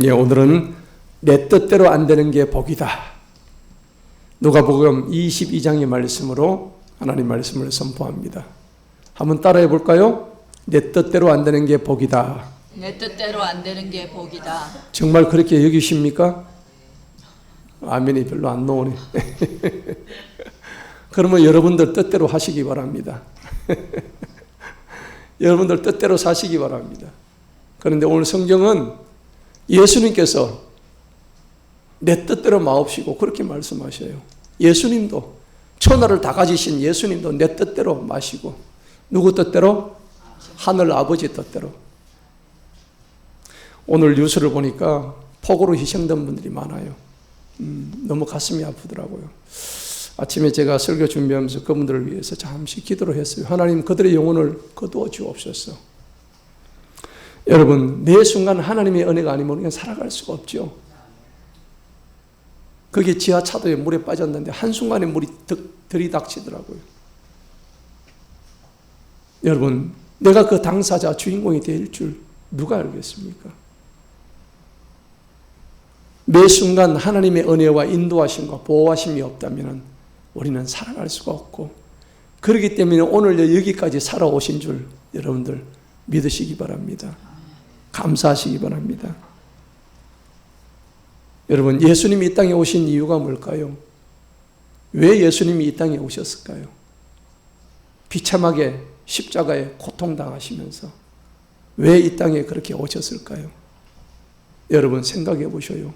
예, 오늘은 내 뜻대로 안 되는 게 복이다. 누가복음 22장의 말씀으로 하나님 말씀을 선포합니다. 한번 따라해 볼까요? 내 뜻대로 안 되는 게 복이다. 내 뜻대로 안 되는 게 복이다. 정말 그렇게 여기십니까? 아멘이 별로 안 나오네. 그러면 여러분들 뜻대로 하시기 바랍니다. 여러분들 뜻대로 사시기 바랍니다. 그런데 오늘 성경은 예수님께서 내 뜻대로 마옵시고 그렇게 말씀하셔요. 예수님도, 천하를 다 가지신 예수님도 내 뜻대로 마시고, 누구 뜻대로? 하늘 아버지 뜻대로. 오늘 뉴스를 보니까 폭우로 희생된 분들이 많아요. 너무 가슴이 아프더라고요. 아침에 제가 설교 준비하면서 그분들을 위해서 잠시 기도를 했어요. 하나님, 그들의 영혼을 거두어 주옵소서. 여러분, 매 순간 하나님의 은혜가 아니면 우리가 살아갈 수가 없죠. 그게 지하차도에 물에 빠졌는데 한순간에 물이 들이닥치더라고요. 여러분, 내가 그 당사자, 주인공이 될 줄 누가 알겠습니까? 매 순간 하나님의 은혜와 인도하심과 보호하심이 없다면 우리는 살아갈 수가 없고, 그렇기 때문에 오늘 여기까지 살아오신 줄 여러분들 믿으시기 바랍니다. 감사하시기 바랍니다. 여러분, 예수님이 이 땅에 오신 이유가 뭘까요? 왜 예수님이 이 땅에 오셨을까요? 비참하게 십자가에 고통당하시면서 왜 이 땅에 그렇게 오셨을까요? 여러분 생각해 보셔요.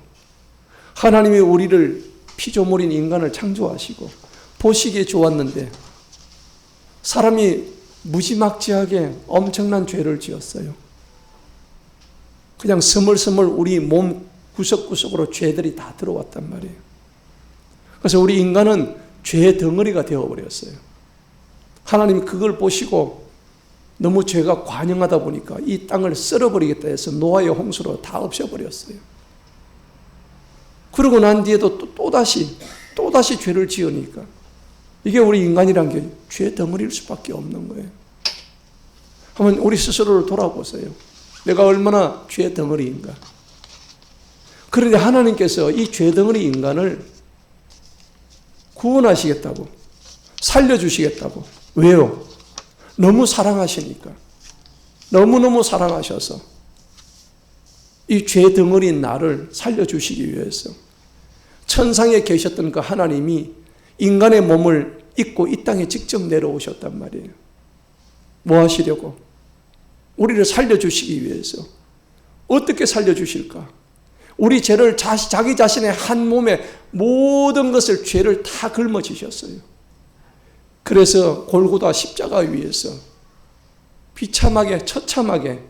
하나님이 우리를 피조물인 인간을 창조하시고 보시기에 좋았는데 사람이 무지막지하게 엄청난 죄를 지었어요. 그냥 스멀스멀 우리 몸 구석구석으로 죄들이 다 들어왔단 말이에요. 그래서 우리 인간은 죄의 덩어리가 되어버렸어요. 하나님이 그걸 보시고 너무 죄가 관영하다 보니까 이 땅을 썰어버리겠다 해서 노아의 홍수로 다 없애버렸어요. 그러고 난 뒤에도 또다시 죄를 지으니까 이게 우리 인간이란 게 죄 덩어리일 수밖에 없는 거예요. 한번 우리 스스로를 돌아보세요. 내가 얼마나 죄 덩어리인가. 그런데 하나님께서 이 죄 덩어리 인간을 구원하시겠다고, 살려주시겠다고. 왜요? 너무 사랑하시니까. 너무너무 사랑하셔서 이 죄 덩어리인 나를 살려주시기 위해서 천상에 계셨던 그 하나님이 인간의 몸을 입고 이 땅에 직접 내려오셨단 말이에요. 뭐 하시려고? 우리를 살려주시기 위해서. 어떻게 살려주실까? 우리 죄를 자기 자신의 한 몸에 모든 것을, 죄를 다 짊어지셨어요. 그래서 골고다 십자가 위에서 비참하게, 처참하게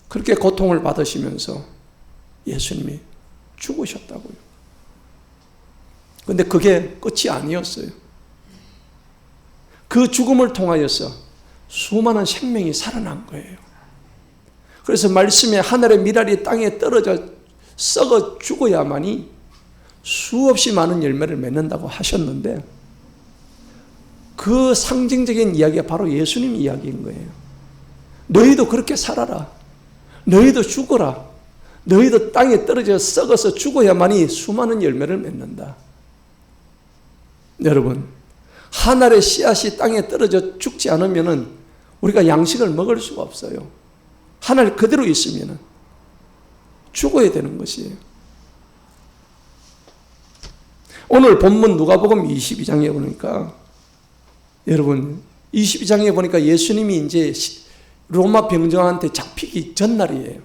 그렇게 고통을 받으시면서 예수님이 죽으셨다고요. 그런데 그게 끝이 아니었어요. 그 죽음을 통하여서 수많은 생명이 살아난 거예요. 그래서 말씀에 하늘의 미랄이 땅에 떨어져 썩어 죽어야만이 수없이 많은 열매를 맺는다고 하셨는데, 그 상징적인 이야기가 바로 예수님 이야기인 거예요. 너희도 그렇게 살아라. 너희도 죽어라. 너희도 땅에 떨어져 썩어서 죽어야만이 수많은 열매를 맺는다. 여러분, 하늘의 씨앗이 땅에 떨어져 죽지 않으면 우리가 양식을 먹을 수가 없어요. 하늘 그대로 있으면 죽어야 되는 것이에요. 오늘 본문 누가복음 22장에 보니까, 여러분 22장에 보니까 예수님이 이제 로마 병정한테 잡히기 전날이에요.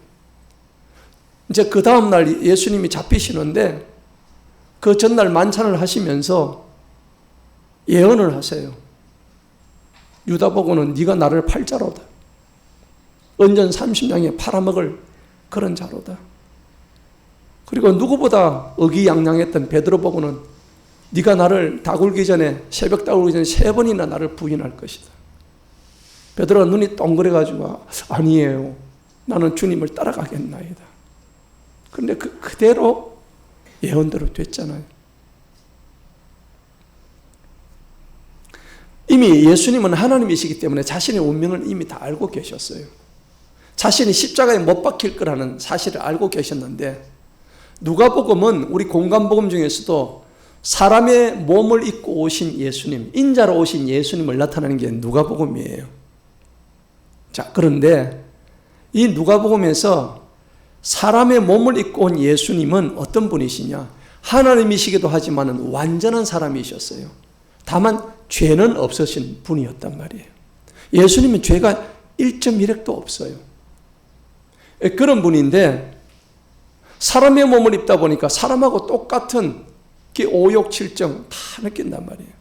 이제 그 다음날 예수님이 잡히시는데 그 전날 만찬을 하시면서 예언을 하세요. 유다 보고는 네가 나를 팔자로다. 은전 30냥에 팔아먹을 그런 자로다. 그리고 누구보다 의기양양했던 베드로 보고는 네가 나를 다 굴기 전에, 새벽 다 굴기 전에 3번이나 나를 부인할 것이다. 베드로가 눈이 동그래가지고 아니에요. 나는 주님을 따라가겠나이다. 그런데 그대로 예언대로 됐잖아요. 이미 예수님은 하나님이시기 때문에 자신의 운명을 이미 다 알고 계셨어요. 자신이 십자가에 못 박힐 거라는 사실을 알고 계셨는데, 누가복음은 우리 공간복음 중에서도 사람의 몸을 입고 오신 예수님, 인자로 오신 예수님을 나타내는 게 누가복음이에요. 자, 그런데 이 누가복음에서 사람의 몸을 입고 온 예수님은 어떤 분이시냐? 하나님이시기도 하지만 완전한 사람이셨어요. 다만 죄는 없으신 분이었단 말이에요. 예수님은 죄가 1.1획도 없어요. 그런 분인데 사람의 몸을 입다 보니까 사람하고 똑같은 오욕, 칠정 다 느낀단 말이에요.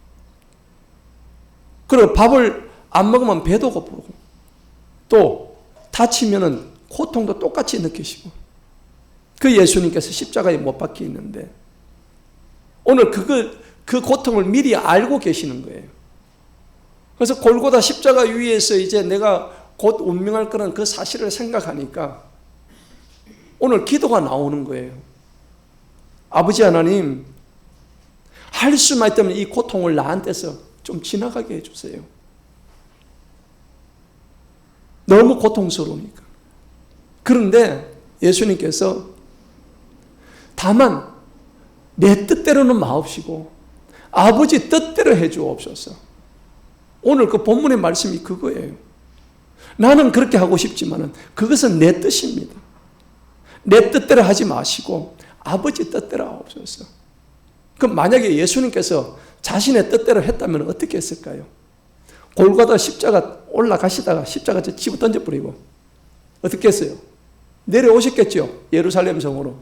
그리고 밥을 안 먹으면 배도 고프고 또 다치면은 고통도 똑같이 느끼시고, 그 예수님께서 십자가에 못 박혀 있는데 오늘 그 고통을 미리 알고 계시는 거예요. 그래서 골고다 십자가 위에서 이제 내가 곧 운명할 거라는 그 사실을 생각하니까 오늘 기도가 나오는 거예요. 아버지 하나님, 할 수만 있다면 이 고통을 나한테서 좀 지나가게 해주세요. 너무 고통스러우니까. 그런데 예수님께서 다만 내 뜻대로는 마옵시고 아버지 뜻대로 해주옵소서. 오늘 그 본문의 말씀이 그거예요. 나는 그렇게 하고 싶지만 그것은 내 뜻입니다. 내 뜻대로 하지 마시고 아버지 뜻대로 하옵소서. 그럼 만약에 예수님께서 자신의 뜻대로 했다면 어떻게 했을까요? 골고다 십자가 올라가시다가 십자가 집어 던져버리고 어떻게 했어요? 내려오셨겠죠? 예루살렘 성으로.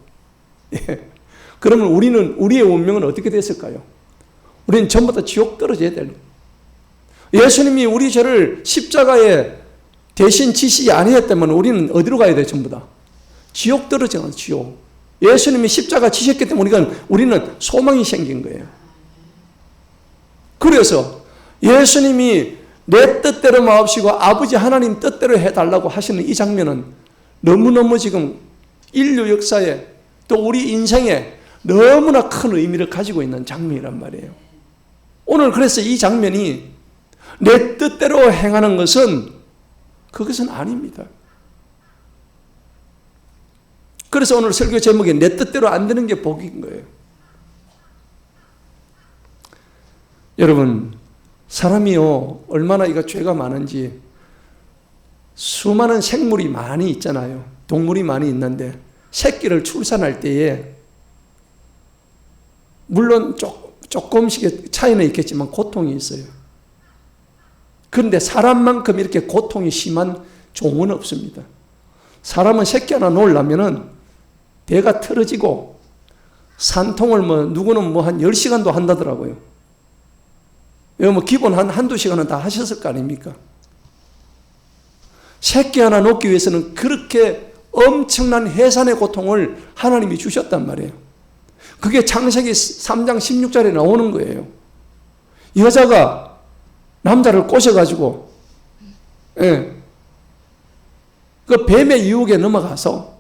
예. 그러면 우리의 운명은 어떻게 됐을까요? 우리는 전부 다 지옥 떨어져야 돼요. 예수님이 우리 죄를 십자가에 대신 지시지 아니했다면 우리는 어디로 가야 돼요? 전부 다 지옥 떨어져요. 지옥. 예수님이 십자가 지셨기 때문에 우리는 소망이 생긴 거예요. 그래서 예수님이 내 뜻대로 마옵시고 아버지 하나님 뜻대로 해달라고 하시는 이 장면은 너무너무 지금 인류 역사에 또 우리 인생에 너무나 큰 의미를 가지고 있는 장면이란 말이에요. 오늘 그래서 이 장면이 내 뜻대로 행하는 것은 그것은 아닙니다. 그래서 오늘 설교 제목이 내 뜻대로 안 되는 게 복인 거예요. 여러분, 사람이요, 얼마나 이거 죄가 많은지, 수많은 생물이 많이 있잖아요. 동물이 많이 있는데 새끼를 출산할 때에 물론 조금씩의 차이는 있겠지만 고통이 있어요. 그런데 사람만큼 이렇게 고통이 심한 종은 없습니다. 사람은 새끼 하나 놓으려면은 배가 틀어지고 산통을 누구는 한 10시간도 한다더라고요. 이거 기본 한두 시간은 다 하셨을 거 아닙니까? 새끼 하나 놓기 위해서는 그렇게 엄청난 해산의 고통을 하나님이 주셨단 말이에요. 그게 창세기 3장 16절에 나오는 거예요. 여자가 남자를 꼬셔가지고, 예, 그 뱀의 유혹에 넘어가서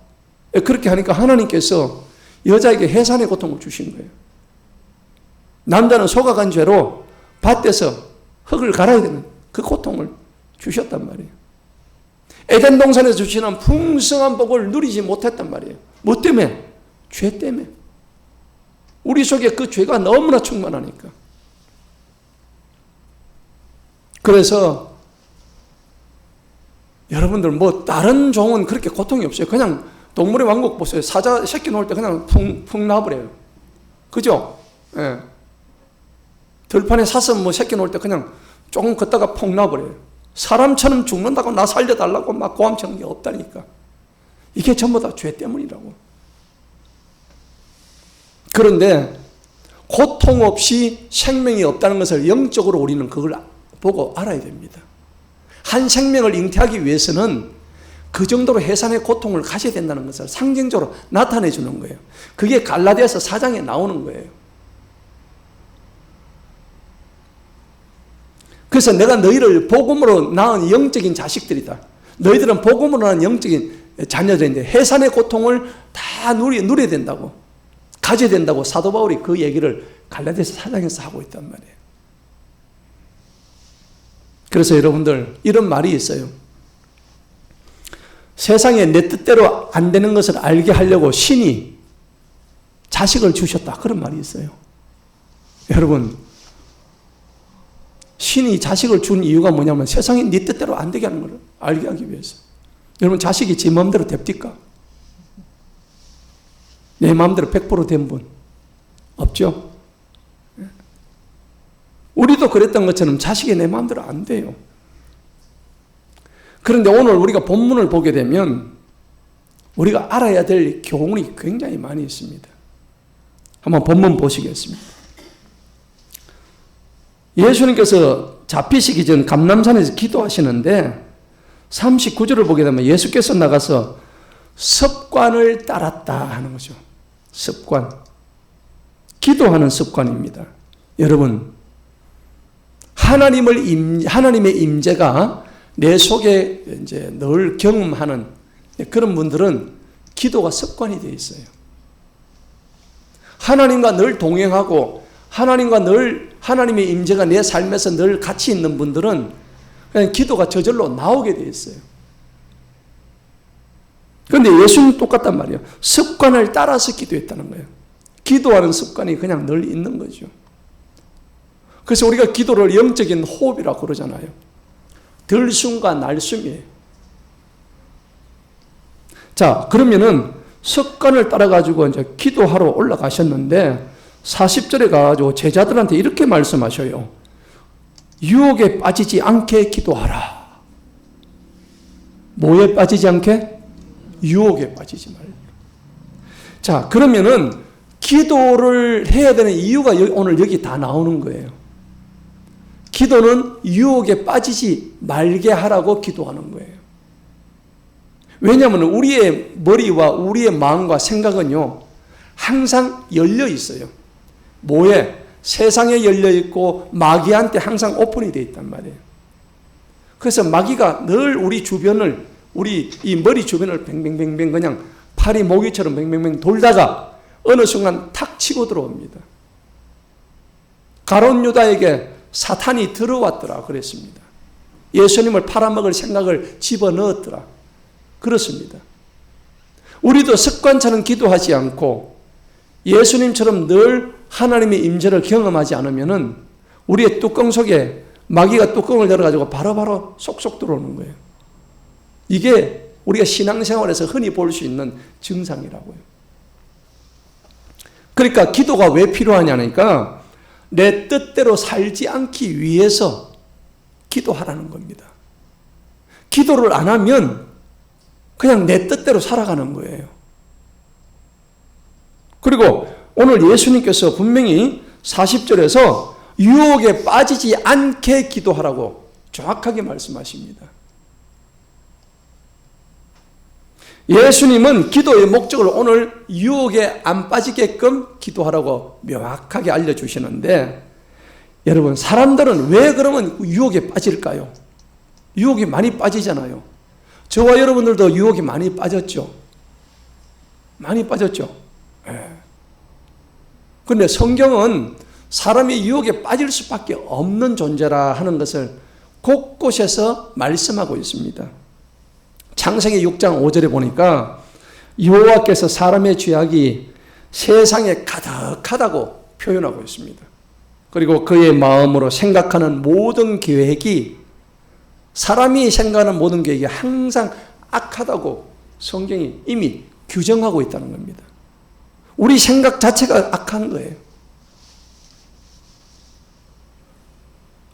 그렇게 하니까 하나님께서 여자에게 해산의 고통을 주신 거예요. 남자는 속아간 죄로 밭에서 흙을 갈아야 되는 그 고통을 주셨단 말이에요. 에덴 동산에서 주시는 풍성한 복을 누리지 못했단 말이에요. 뭐 때문에? 죄 때문에. 우리 속에 그 죄가 너무나 충만하니까. 그래서 여러분들 다른 종은 그렇게 고통이 없어요. 그냥 동물의 왕국 보세요. 사자 새끼 놓을 때 그냥 풍 나버려요. 그죠? 예. 들판에 사슴 새끼 놓을 때 그냥 조금 걷다가 폭 나버려요. 사람처럼 죽는다고 나 살려달라고 막 고함치는 게 없다니까. 이게 전부 다 죄 때문이라고. 그런데 고통 없이 생명이 없다는 것을 영적으로 우리는 그걸 보고 알아야 됩니다. 한 생명을 잉태하기 위해서는 그 정도로 해산의 고통을 가져야 된다는 것을 상징적으로 나타내 주는 거예요. 그게 갈라디아서 4장에 나오는 거예요. 그래서 내가 너희를 복음으로 낳은 영적인 자식들이다. 너희들은 복음으로 낳은 영적인 자녀들인데 해산의 고통을 다 누려야 된다고, 가져야 된다고 사도 바울이 그 얘기를 갈라디아서 4장에서 하고 있단 말이에요. 그래서 여러분들 이런 말이 있어요. 세상에 내 뜻대로 안 되는 것을 알게 하려고 신이 자식을 주셨다. 그런 말이 있어요. 여러분, 신이 자식을 준 이유가 뭐냐면 세상이 네 뜻대로 안 되게 하는 걸 알게 하기 위해서. 여러분, 자식이 제 마음대로 됩니까? 내 마음대로 100% 된 분 없죠? 우리도 그랬던 것처럼 자식이 내 마음대로 안 돼요. 그런데 오늘 우리가 본문을 보게 되면 우리가 알아야 될 교훈이 굉장히 많이 있습니다. 한번 본문 보시겠습니다. 예수님께서 잡히시기 전 감람산에서 기도하시는데 39절을 보게 되면 예수께서 나가서 습관을 따랐다 하는 거죠. 습관. 기도하는 습관입니다. 여러분, 하나님의 임재가 내 속에 이제 늘 경험하는 그런 분들은 기도가 습관이 되어 있어요. 하나님과 늘 동행하고 하나님의 임재가 내 삶에서 늘 같이 있는 분들은 그냥 기도가 저절로 나오게 되어 있어요. 그런데 예수는 똑같단 말이에요. 습관을 따라서 기도했다는 거예요. 기도하는 습관이 그냥 늘 있는 거죠. 그래서 우리가 기도를 영적인 호흡이라고 그러잖아요. 들숨과 날숨이에요. 자, 그러면은 습관을 따라가지고 이제 기도하러 올라가셨는데 40절에 가가지고 제자들한테 이렇게 말씀하셔요. 유혹에 빠지지 않게 기도하라. 뭐에 빠지지 않게? 유혹에 빠지지 말라. 자, 그러면은 기도를 해야 되는 이유가 오늘 여기 다 나오는 거예요. 기도는 유혹에 빠지지 말게 하라고 기도하는 거예요. 왜냐하면 우리의 머리와 우리의 마음과 생각은요, 항상 열려 있어요. 뭐에? 세상에 열려 있고 마귀한테 항상 오픈이 되어 있단 말이에요. 그래서 마귀가 늘 우리 주변을, 우리 이 머리 주변을 뱅뱅뱅뱅 그냥 파리 모기처럼 뱅뱅뱅 돌다가 어느 순간 탁 치고 들어옵니다. 가룟 유다에게 사탄이 들어왔더라 그랬습니다. 예수님을 팔아먹을 생각을 집어넣었더라. 그렇습니다. 우리도 습관처럼 기도하지 않고 예수님처럼 늘 하나님의 임재를 경험하지 않으면은 우리의 뚜껑 속에 마귀가 뚜껑을 열어가지고 바로바로 쏙쏙 들어오는 거예요. 이게 우리가 신앙생활에서 흔히 볼 수 있는 증상이라고요. 그러니까 기도가 왜 필요하냐니까 내 뜻대로 살지 않기 위해서 기도하라는 겁니다. 기도를 안 하면 그냥 내 뜻대로 살아가는 거예요. 그리고 오늘 예수님께서 분명히 40절에서 유혹에 빠지지 않게 기도하라고 정확하게 말씀하십니다. 예수님은 기도의 목적을 오늘 유혹에 안 빠지게끔 기도하라고 명확하게 알려주시는데, 여러분, 사람들은 왜 그러면 유혹에 빠질까요? 유혹이 많이 빠지잖아요. 저와 여러분들도 유혹이 많이 빠졌죠. 많이 빠졌죠. 그런데 성경은 사람이 유혹에 빠질 수밖에 없는 존재라 하는 것을 곳곳에서 말씀하고 있습니다. 창세기 6장 5절에 보니까 여호와께서 사람의 죄악이 세상에 가득하다고 표현하고 있습니다. 그리고 그의 마음으로 생각하는 모든 계획이, 사람이 생각하는 모든 계획이 항상 악하다고 성경이 이미 규정하고 있다는 겁니다. 우리 생각 자체가 악한 거예요.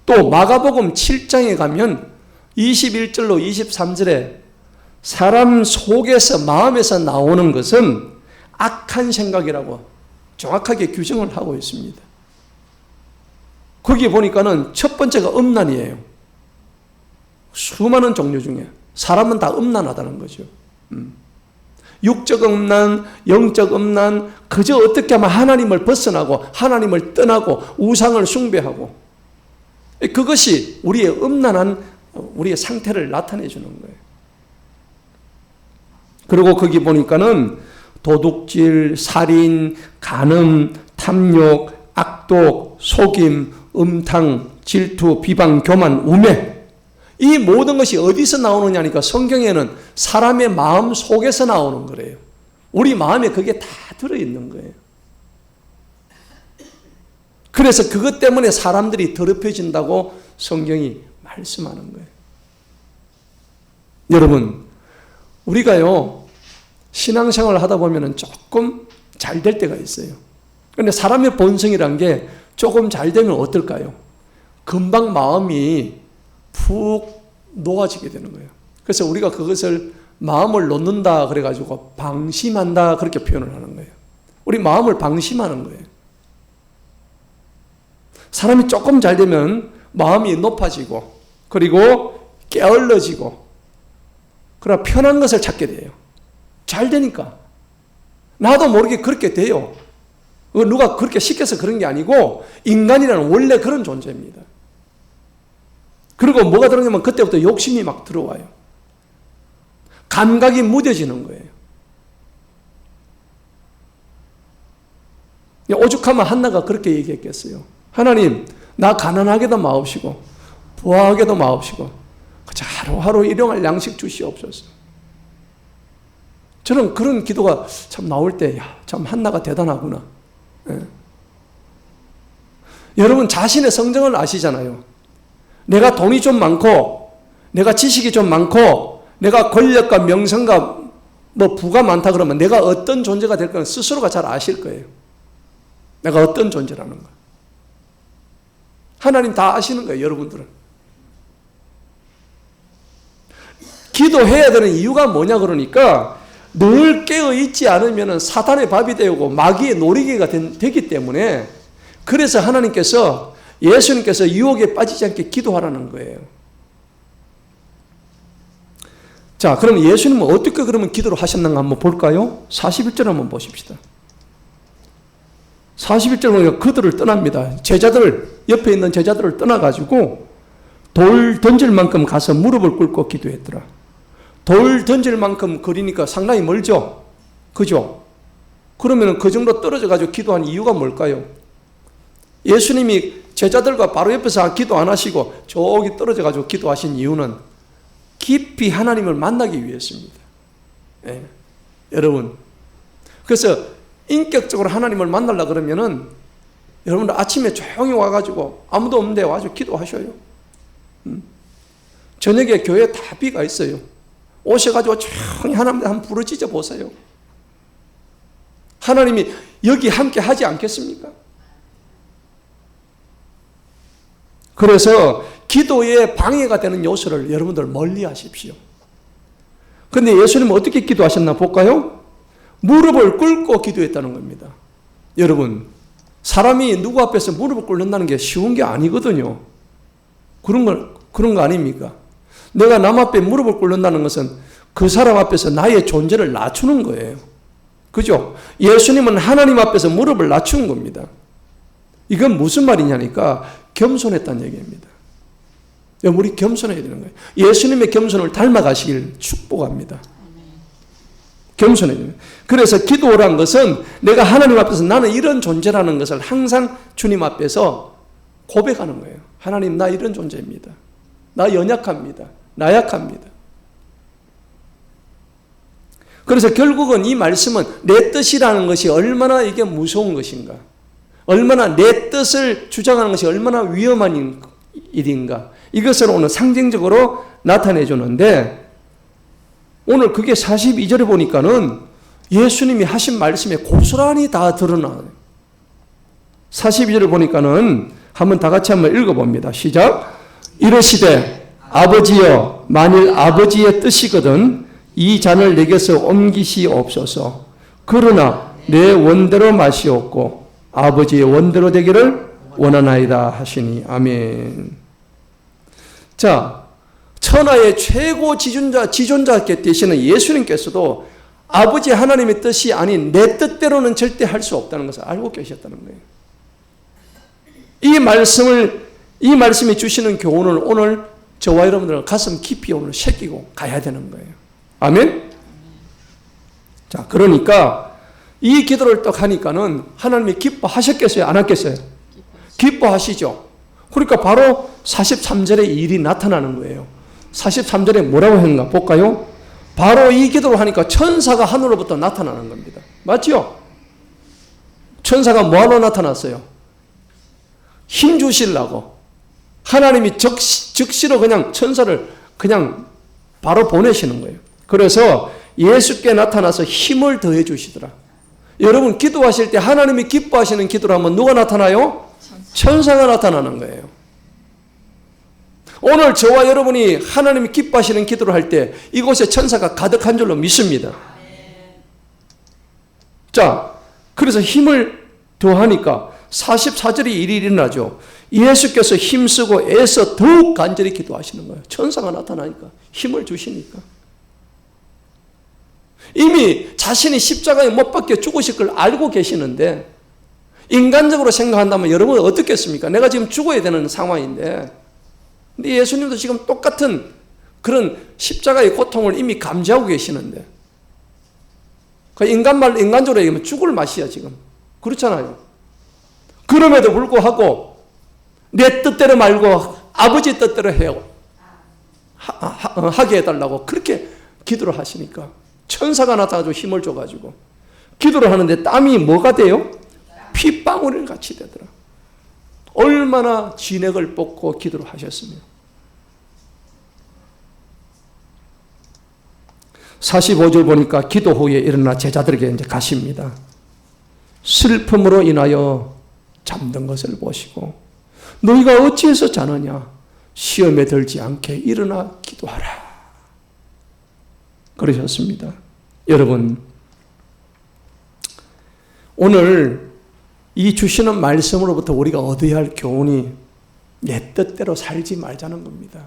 또 마가복음 7장에 가면 21절로 23절에 사람 속에서, 마음에서 나오는 것은 악한 생각이라고 정확하게 규정을 하고 있습니다. 거기 보니까는 첫 번째가 음란이에요. 수많은 종류 중에 사람은 다 음란하다는 거죠. 육적 음란, 영적 음란, 그저 어떻게 하면 하나님을 벗어나고 하나님을 떠나고 우상을 숭배하고, 그것이 우리의 음란한 우리의 상태를 나타내 주는 거예요. 그리고 거기 보니까는 도둑질, 살인, 간음, 탐욕, 악독, 속임, 음탕, 질투, 비방, 교만, 우매, 이 모든 것이 어디서 나오느냐니까 성경에는 사람의 마음 속에서 나오는 거래요. 우리 마음에 그게 다 들어있는 거예요. 그래서 그것 때문에 사람들이 더럽혀진다고 성경이 말씀하는 거예요. 여러분, 우리가요, 신앙생활을 하다 보면 조금 잘 될 때가 있어요. 그런데 사람의 본성이란 게 조금 잘 되면 어떨까요? 금방 마음이 푹 녹아지게 되는 거예요. 그래서 우리가 그것을 마음을 놓는다 그래가지고 방심한다 그렇게 표현을 하는 거예요. 우리 마음을 방심하는 거예요. 사람이 조금 잘 되면 마음이 높아지고 그리고 게을러지고 그러나 편한 것을 찾게 돼요. 잘 되니까. 나도 모르게 그렇게 돼요. 누가 그렇게 시켜서 그런 게 아니고 인간이라는 원래 그런 존재입니다. 그리고 뭐가 들어오냐면 그때부터 욕심이 막 들어와요. 감각이 무뎌지는 거예요. 오죽하면 한나가 그렇게 얘기했겠어요. 하나님, 나 가난하게도 마옵시고 부하게도 마옵시고 하루하루 일용할 양식 주시옵소서. 저는 그런 기도가 참 나올 때, 참 한나가 대단하구나. 예. 여러분 자신의 성정을 아시잖아요. 내가 돈이 좀 많고 내가 지식이 좀 많고 내가 권력과 명성과 뭐 부가 많다 그러면 내가 어떤 존재가 될 거는 스스로가 잘 아실 거예요. 내가 어떤 존재라는 거. 하나님 다 아시는 거예요, 여러분들은. 기도해야 되는 이유가 뭐냐 그러니까 늘 깨어있지 않으면 사탄의 밥이 되고 마귀의 놀이개가 되기 때문에 그래서 하나님께서 예수님께서 유혹에 빠지지 않게 기도하라는 거예요. 자, 그럼 예수님은 어떻게 그러면 기도를 하셨는가 한번 볼까요? 41절 한번 보십시다. 41절 보니까 그들을 떠납니다. 옆에 있는 제자들을 떠나가지고 돌 던질 만큼 가서 무릎을 꿇고 기도했더라. 돌 던질 만큼 거리니까 상당히 멀죠? 그죠? 그러면 그 정도 떨어져가지고 기도한 이유가 뭘까요? 예수님이 제자들과 바로 옆에서 기도 안 하시고 저기 떨어져가지고 기도하신 이유는 깊이 하나님을 만나기 위해서입니다. 예. 여러분. 그래서 인격적으로 하나님을 만나려고 그러면은 여러분들 아침에 조용히 와가지고 아무도 없는데 와서 기도하셔요. 저녁에 교회에 다 비가 있어요. 오셔가지고 조용히 하나님 한번 부르짖어 보세요. 하나님이 여기 함께 하지 않겠습니까? 그래서 기도에 방해가 되는 요소를 여러분들 멀리 하십시오. 그런데 예수님은 어떻게 기도하셨나 볼까요? 무릎을 꿇고 기도했다는 겁니다. 여러분, 사람이 누구 앞에서 무릎을 꿇는다는 게 쉬운 게 아니거든요. 그런 거 아닙니까? 내가 남 앞에 무릎을 꿇는다는 것은 그 사람 앞에서 나의 존재를 낮추는 거예요. 그죠? 예수님은 하나님 앞에서 무릎을 낮춘 겁니다. 이건 무슨 말이냐니까 겸손했다는 얘기입니다. 우리 겸손해야 되는 거예요. 예수님의 겸손을 닮아가시길 축복합니다. 겸손해야 됩니다. 그래서 기도란 것은 내가 하나님 앞에서 나는 이런 존재라는 것을 항상 주님 앞에서 고백하는 거예요. 하나님, 나 이런 존재입니다. 나 연약합니다. 나약합니다. 그래서 결국은 이 말씀은 내 뜻이라는 것이 얼마나 이게 무서운 것인가, 얼마나 내 뜻을 주장하는 것이 얼마나 위험한 일인가, 이것을 오늘 상징적으로 나타내 주는데, 오늘 그게 42절에 보니까는 예수님이 하신 말씀에 고스란히 다 드러나요. 42절을 보니까는 한번 다 같이 한번 읽어봅니다. 시작. 이르시되 아버지여, 만일 아버지의 뜻이거든 이 잔을 내게서 옮기시옵소서. 그러나 내 원대로 마시옵고 아버지의 원대로 되기를 원하나이다 하시니. 아멘. 자, 천하의 최고 지존자께 되시는 예수님께서도 아버지 하나님의 뜻이 아닌 내 뜻대로는 절대 할 수 없다는 것을 알고 계셨다는 거예요. 이 말씀이 주시는 교훈을 오늘 저와 여러분들은 가슴 깊이 오늘 새기고 가야 되는 거예요. 아멘? 자, 그러니까 이 기도를 딱 하니까는 하나님이 기뻐하셨겠어요? 안 하겠어요? 기뻐하시죠. 그러니까 바로 43절에 이 일이 나타나는 거예요. 43절에 뭐라고 했는가 볼까요? 바로 이 기도를 하니까 천사가 하늘로부터 나타나는 겁니다. 맞죠? 천사가 뭐하러 나타났어요? 힘 주시려고. 하나님이 즉시로 그냥 천사를 그냥 바로 보내시는 거예요. 그래서 예수께 나타나서 힘을 더해 주시더라. 여러분 기도하실 때 하나님이 기뻐하시는 기도를 하면 누가 나타나요? 천사가 나타나는 거예요. 오늘 저와 여러분이 하나님이 기뻐하시는 기도를 할 때 이곳에 천사가 가득한 줄로 믿습니다. 자, 그래서 힘을 더하니까 44절이 일이 일어나죠. 예수께서 힘쓰고 애써 더욱 간절히 기도하시는 거예요. 천사가 나타나니까 힘을 주시니까. 이미 자신이 십자가에 못 박혀 죽으실 걸 알고 계시는데 인간적으로 생각한다면 여러분은 어떻겠습니까? 내가 지금 죽어야 되는 상황인데 근데 예수님도 지금 똑같은 그런 십자가의 고통을 이미 감지하고 계시는데 그 인간적으로 얘기하면 죽을 맛이야 지금. 그렇잖아요. 그럼에도 불구하고 내 뜻대로 말고 아버지 뜻대로 해요. 하게 해달라고 그렇게 기도를 하시니까 천사가 나타나서 힘을 줘가지고 기도를 하는데 땀이 뭐가 돼요? 핏방울 같이 되더라. 얼마나 진액을 쏟고 기도를 하셨으며. 45절 보니까 기도 후에 일어나 제자들에게 이제 가십니다. 슬픔으로 인하여 잠든 것을 보시고 너희가 어찌해서 자느냐? 시험에 들지 않게 일어나 기도하라. 그러셨습니다. 여러분, 오늘 이 주시는 말씀으로부터 우리가 얻어야 할 교훈이 내 뜻대로 살지 말자는 겁니다.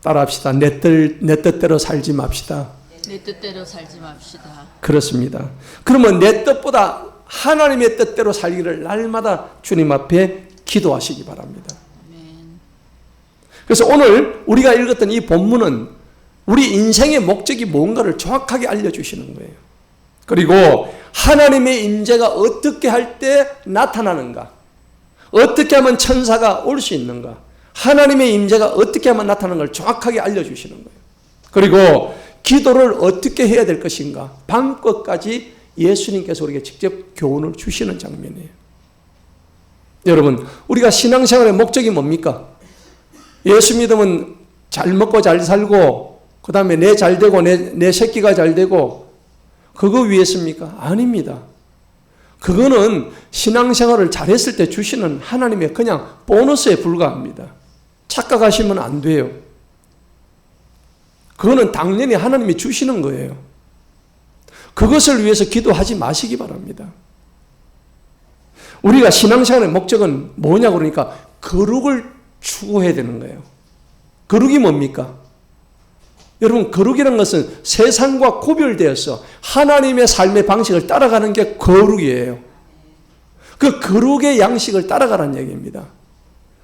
따라합시다. 내 뜻대로 살지 맙시다. 내 뜻대로 살지 맙시다. 그렇습니다. 그러면 내 뜻보다 하나님의 뜻대로 살기를 날마다 주님 앞에 기도하시기 바랍니다. 그래서 오늘 우리가 읽었던 이 본문은 우리 인생의 목적이 뭔가를 정확하게 알려주시는 거예요. 그리고 하나님의 임재가 어떻게 할 때 나타나는가, 어떻게 하면 천사가 올 수 있는가, 하나님의 임재가 어떻게 하면 나타나는 걸 정확하게 알려주시는 거예요. 그리고 기도를 어떻게 해야 될 것인가, 방법까지 예수님께서 우리에게 직접 교훈을 주시는 장면이에요. 여러분, 우리가 신앙생활의 목적이 뭡니까? 예수 믿으면 잘 먹고 잘 살고 그 다음에 내 잘 되고 내 새끼가 잘 되고 그거 위해서입니까? 아닙니다. 그거는 신앙생활을 잘했을 때 주시는 하나님의 그냥 보너스에 불과합니다. 착각하시면 안 돼요. 그거는 당연히 하나님이 주시는 거예요. 그것을 위해서 기도하지 마시기 바랍니다. 우리가 신앙생활의 목적은 뭐냐고 그러니까 거룩을 추구해야 되는 거예요. 거룩이 뭡니까? 여러분, 거룩이라는 것은 세상과 구별되어서 하나님의 삶의 방식을 따라가는 게 거룩이에요. 그 거룩의 양식을 따라가라는 얘기입니다.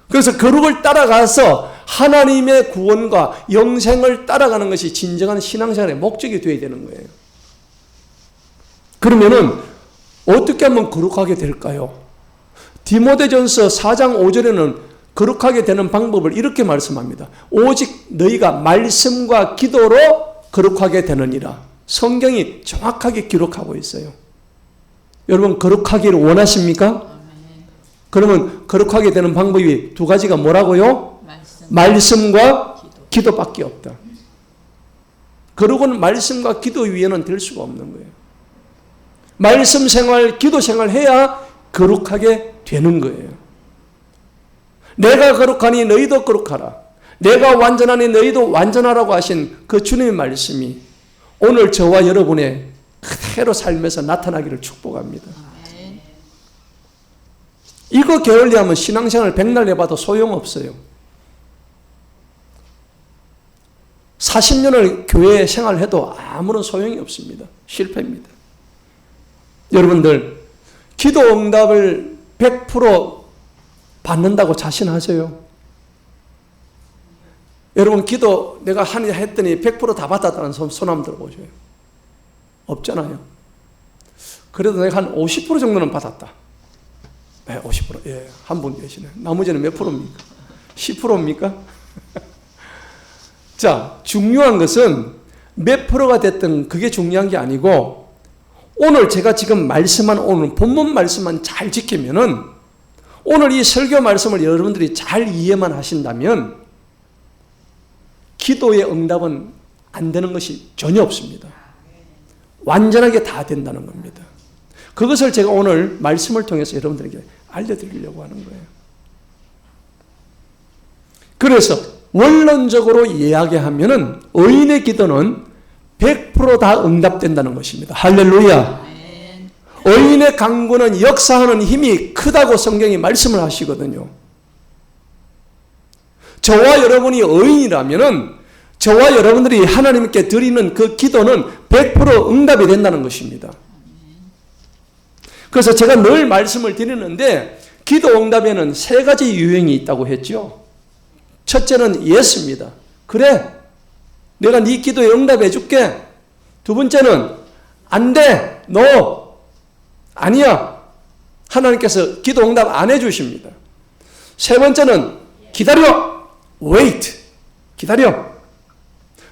그래서 거룩을 따라가서 하나님의 구원과 영생을 따라가는 것이 진정한 신앙생활의 목적이 되어야 되는 거예요. 그러면은 어떻게 하면 거룩하게 될까요? 디모데전서 4장 5절에는 거룩하게 되는 방법을 이렇게 말씀합니다. 오직 너희가 말씀과 기도로 거룩하게 되느니라. 성경이 정확하게 기록하고 있어요. 여러분, 거룩하기를 원하십니까? 그러면 거룩하게 되는 방법이 두 가지가 뭐라고요? 말씀과 기도밖에 없다. 거룩은 말씀과 기도 위에는 될 수가 없는 거예요. 말씀 생활, 기도 생활 해야 거룩하게 되는 거예요. 내가 거룩하니 너희도 거룩하라. 내가 완전하니 너희도 완전하라고 하신 그 주님의 말씀이 오늘 저와 여러분의 그대로 삶에서 나타나기를 축복합니다. 이거 게을리하면 신앙생활 백날 해봐도 소용없어요. 40년을 교회 생활해도 아무런 소용이 없습니다. 실패입니다. 여러분들, 기도 응답을 100% 받는다고 자신하세요? 여러분, 기도 내가 했더니 100% 다 받았다는 손 한번 들어보세요. 없잖아요. 그래도 내가 한 50% 정도는 받았다. 네, 50%. 예, 한 분 계시네. 나머지는 몇 프로입니까? 10%입니까? 자, 중요한 것은 몇 프로가 됐든 그게 중요한 게 아니고 오늘 제가 지금 말씀한 오늘 본문 말씀만 잘 지키면은 오늘 이 설교 말씀을 여러분들이 잘 이해만 하신다면 기도의 응답은 안 되는 것이 전혀 없습니다. 완전하게 다 된다는 겁니다. 그것을 제가 오늘 말씀을 통해서 여러분들에게 알려드리려고 하는 거예요. 그래서 원론적으로 이야기하면은 의인의 기도는 100%다 응답된다는 것입니다. 할렐루야. 의인의 간구는 역사하는 힘이 크다고 성경이 말씀을 하시거든요. 저와 여러분이 의인이라면은 저와 여러분들이 하나님께 드리는 그 기도는 100% 응답이 된다는 것입니다. 그래서 제가 늘 말씀을 드리는데 기도 응답에는 세 가지 유형이 있다고 했죠. 첫째는 예스입니다. 그래, 내가 네 기도에 응답해 줄게. 두 번째는 안 돼, 너 아니야. 하나님께서 기도 응답 안 해주십니다. 세 번째는 기다려, wait, 기다려.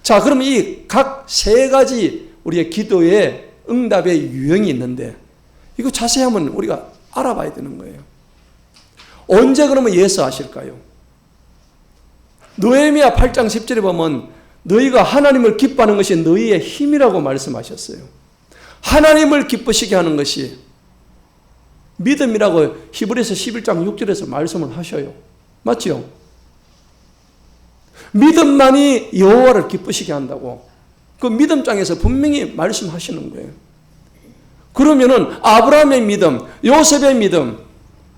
자, 그럼 이 각 세 가지 우리의 기도의 응답의 유형이 있는데 이거 자세히 한번 우리가 알아봐야 되는 거예요. 언제 그러면 예스 하실까요? 느헤미야 8장 10절에 보면 너희가 하나님을 기뻐하는 것이 너희의 힘이라고 말씀하셨어요. 하나님을 기쁘시게 하는 것이 믿음이라고 히브리서 11장 6절에서 말씀을 하셔요. 맞죠? 믿음만이 여호와를 기쁘시게 한다고 그 믿음장에서 분명히 말씀하시는 거예요. 그러면은 아브라함의 믿음, 요셉의 믿음,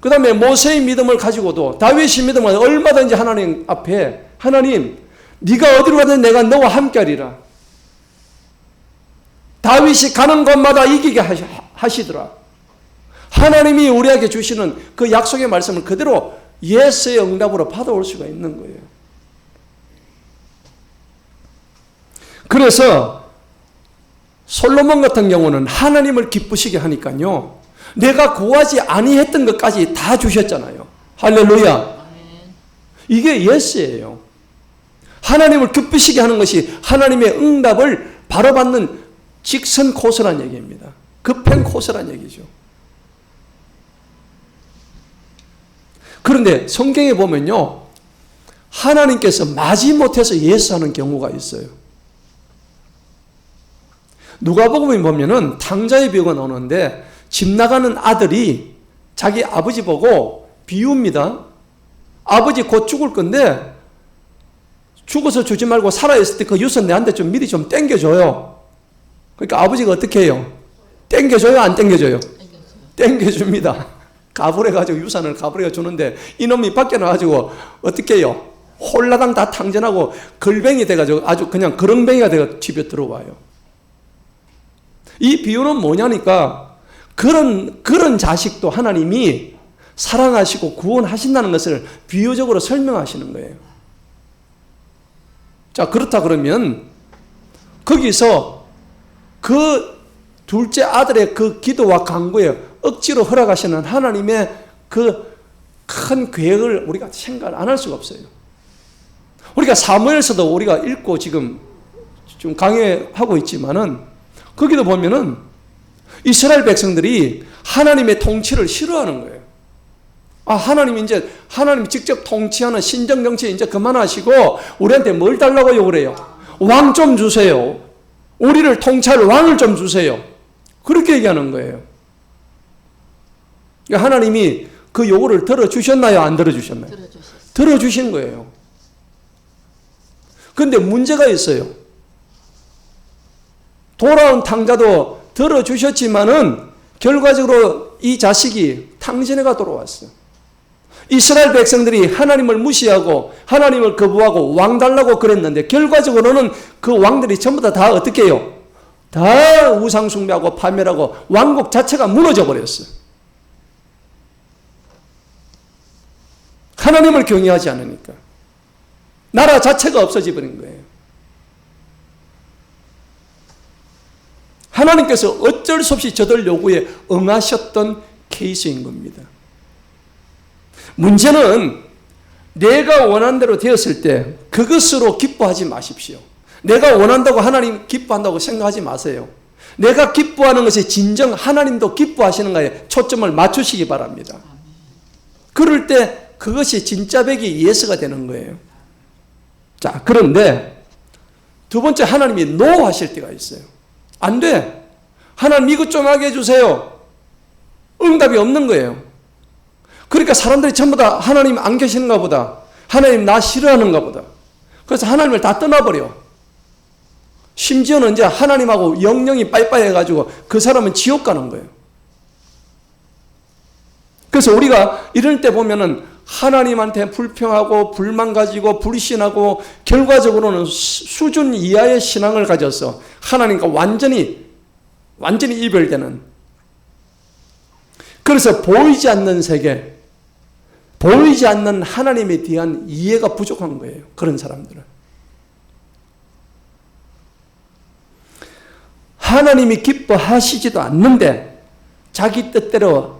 그 다음에 모세의 믿음을 가지고도 다윗의 믿음을 가지고 얼마든지 하나님 앞에 하나님 네가 어디로 가든 내가 너와 함께하리라. 다윗이 가는 곳마다 이기게 하시더라. 하나님이 우리에게 주시는 그 약속의 말씀을 그대로 예스의 응답으로 받아올 수가 있는 거예요. 그래서 솔로몬 같은 경우는 하나님을 기쁘시게 하니까요. 내가 구하지 아니했던 것까지 다 주셨잖아요. 할렐루야. 이게 예스예요. 하나님을 기쁘시게 하는 것이 하나님의 응답을 바로 받는 직선 코스란 얘기입니다. 급행 코스란 얘기죠. 그런데 성경에 보면요. 하나님께서 마지못해서 예스하는 경우가 있어요. 누가복음에 보면은 탕자의 비유가 나오는데 집 나가는 아들이 자기 아버지 보고 비웁니다. 아버지 곧 죽을 건데 죽어서 주지 말고 살아있을 때 그 유산 내한테 좀 미리 좀 땡겨줘요. 그러니까 아버지가 어떻게 해요? 땡겨줘요? 안 땡겨줘요? 땡겨줍니다. 가불해가지고 유산을 가불해 주는데 이놈이 밖에 나가지고 어떻게 해요? 홀라당 다 탕전하고 걸뱅이 돼가지고 아주 그냥 그렁뱅이가 돼가 집에 들어와요. 이 비유는 뭐냐니까 그런 자식도 하나님이 사랑하시고 구원하신다는 것을 비유적으로 설명하시는 거예요. 자, 그렇다 그러면 거기서 그 둘째 아들의 그 기도와 간구에 억지로 허락하시는 하나님의 그 큰 계획을 우리가 생각 안 할 수가 없어요. 우리가 사무엘서도 우리가 읽고 지금 좀 강의하고 있지만은 거기도 보면은 이스라엘 백성들이 하나님의 통치를 싫어하는 거예요. 하나님 직접 통치하는 신정 정치 이제 그만하시고 우리한테 뭘 달라고 요구를 해요? 왕 좀 주세요. 우리를 통치할 왕을 좀 주세요. 그렇게 얘기하는 거예요. 하나님이 그 요구를 들어주셨나요? 안 들어주셨나요? 들어주신 거예요. 그런데 문제가 있어요. 돌아온 탕자도 들어주셨지만은 결과적으로 이 자식이 탕진해가 돌아왔어요. 이스라엘 백성들이 하나님을 무시하고 하나님을 거부하고 왕 달라고 그랬는데 결과적으로는 그 왕들이 전부 다 어떻게 해요? 다 우상숭배하고 파멸하고 왕국 자체가 무너져 버렸어요. 하나님을 경외하지 않으니까. 나라 자체가 없어져 버린 거예요. 하나님께서 어쩔 수 없이 저들 요구에 응하셨던 케이스인 겁니다. 문제는 내가 원하는 대로 되었을 때 그것으로 기뻐하지 마십시오. 내가 원한다고 하나님 기뻐한다고 생각하지 마세요. 내가 기뻐하는 것이 진정 하나님도 기뻐하시는 거에 초점을 맞추시기 바랍니다. 그럴 때 그것이 진짜 백이 예수가 되는 거예요. 자, 그런데 두 번째, 하나님이 노 하실 때가 있어요. 안 돼. 하나님 이것 좀 하게 해주세요. 응답이 없는 거예요. 그러니까 사람들이 전부 다 하나님 안 계시는가 보다. 하나님 나 싫어하는가 보다. 그래서 하나님을 다 떠나버려. 심지어는 이제 하나님하고 영영이 빠이빠이 해가지고 그 사람은 지옥 가는 거예요. 그래서 우리가 이럴 때 보면은 하나님한테 불평하고 불만 가지고 불신하고 결과적으로는 수준 이하의 신앙을 가져서 하나님과 완전히 이별되는, 그래서 보이지 않는 세계, 보이지 않는 하나님에 대한 이해가 부족한 거예요. 그런 사람들은. 하나님이 기뻐하시지도 않는데 자기 뜻대로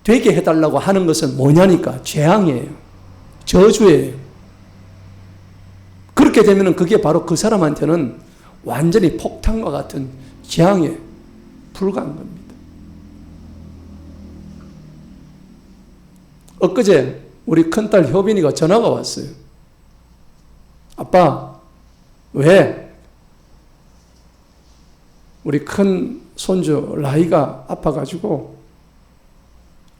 되게 해달라고 하는 것은 뭐냐니까 재앙이에요. 저주예요. 그렇게 되면 그게 바로 그 사람한테는 완전히 폭탄과 같은 재앙에 불과한 겁니다. 엊그제 우리 큰딸 효빈이가 전화가 왔어요. 아빠, 왜? 우리 큰 손주 라이가 아파가지고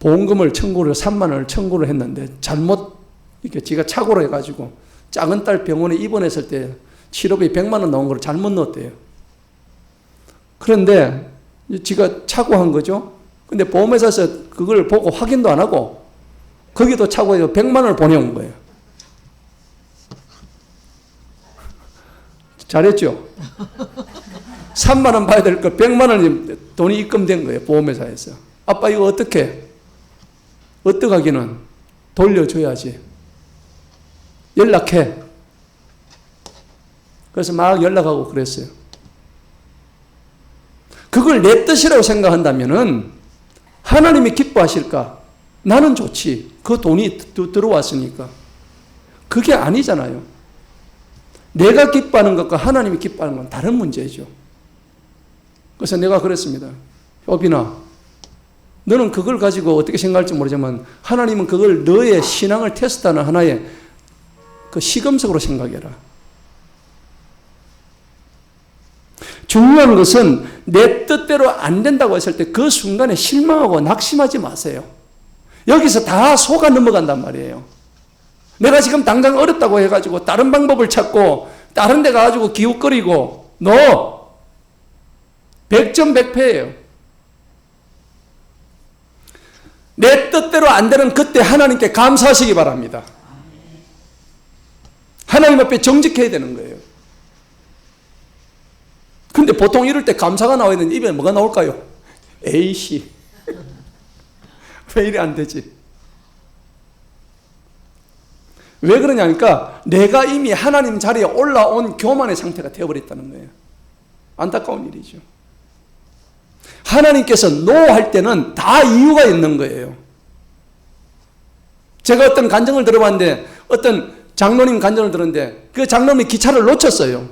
보험금을 청구를 3만 원을 청구를 했는데 잘못 이렇게 지가 착오를 해가지고 작은 딸 병원에 입원했을 때 치료비 100만 원 나온 걸 잘못 넣었대요. 그런데 지가 착오한 거죠. 근데 보험회사에서 그걸 보고 확인도 안 하고 거기도 착오해서 100만 원을 보내온 거예요. 잘했죠? 3만 원 봐야 될 거 100만 원이 돈이 입금된 거예요. 보험회사에서. 아빠 이거 어떻게? 어떡하기는 돌려줘야지. 연락해. 그래서 막 연락하고 그랬어요. 그걸 내 뜻이라고 생각한다면은 하나님이 기뻐하실까? 나는 좋지. 그 돈이 들어왔으니까. 그게 아니잖아요. 내가 기뻐하는 것과 하나님이 기뻐하는 건 다른 문제죠. 그래서 내가 그랬습니다. 효빈아, 너는 그걸 가지고 어떻게 생각할지 모르지만 하나님은 그걸 너의 신앙을 테스트하는 하나의 그 시금석으로 생각해라. 중요한 것은 내 뜻대로 안 된다고 했을 때 그 순간에 실망하고 낙심하지 마세요. 여기서 다 속아 넘어간단 말이에요. 내가 지금 당장 어렵다고 해가지고 다른 방법을 찾고 다른 데 가가지고 기웃거리고 너 100점 100패예요. 내 뜻대로 안 되는 그때 하나님께 감사하시기 바랍니다. 하나님 앞에 정직해야 되는 거예요. 근데 보통 이럴 때 감사가 나와야 되는데 입에 뭐가 나올까요? 에이씨. 왜 이래 안 되지? 왜 그러냐니까 내가 이미 하나님 자리에 올라온 교만의 상태가 되어버렸다는 거예요. 안타까운 일이죠. 하나님께서 노 할 때는 다 이유가 있는 거예요. 제가 어떤 간증을 들어봤는데 어떤 장로님 간증을 들었는데 그 장로님이 기차를 놓쳤어요.